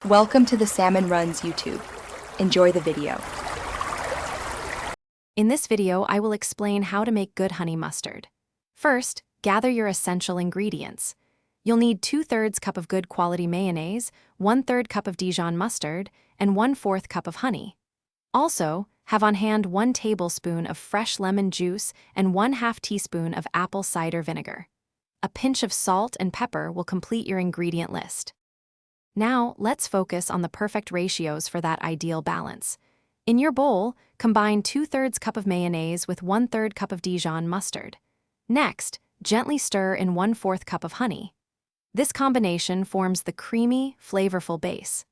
Welcome to the Salmon Runs YouTube. Enjoy the video. In this video, I will explain how to make good honey mustard. First, gather your essential ingredients. You'll need 2/3 cup of good quality mayonnaise, 1/3 cup of Dijon mustard, and 1/4 cup of honey. Also, have on hand 1 tablespoon of fresh lemon juice and 1/2 teaspoon of apple cider vinegar. A pinch of salt and pepper will complete your ingredient list. Now, let's focus on the perfect ratios for that ideal balance. In your bowl, combine 2/3 cup of mayonnaise with 1/3 cup of Dijon mustard. Next, gently stir in 1/4 cup of honey. This combination forms the creamy, flavorful base.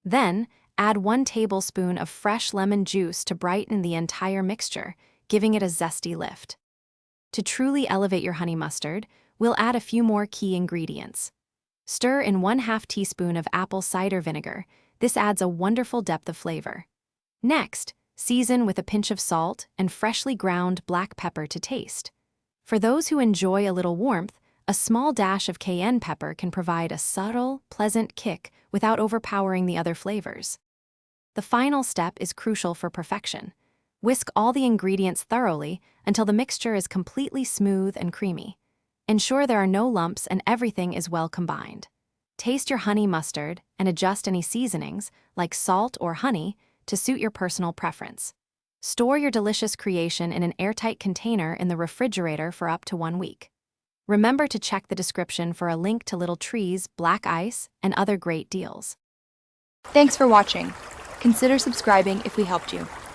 Then, add 1 tablespoon of fresh lemon juice to brighten the entire mixture, giving it a zesty lift. To truly elevate your honey mustard, we'll add a few more key ingredients. Stir in 1/2 teaspoon of apple cider vinegar. This adds a wonderful depth of flavor. Next, season with a pinch of salt and freshly ground black pepper to taste. For those who enjoy a little warmth, a small dash of cayenne pepper can provide a subtle, pleasant kick without overpowering the other flavors. The final step is crucial for perfection. Whisk all the ingredients thoroughly until the mixture is completely smooth and creamy. Ensure there are no lumps and everything is well combined. Taste your honey mustard and adjust any seasonings, like salt or honey, to suit your personal preference. Store your delicious creation in an airtight container in the refrigerator for up to 1 week. Remember to check the description for a link to Little Trees, Black Ice, and other great deals. Thanks for watching. Consider subscribing if we helped you.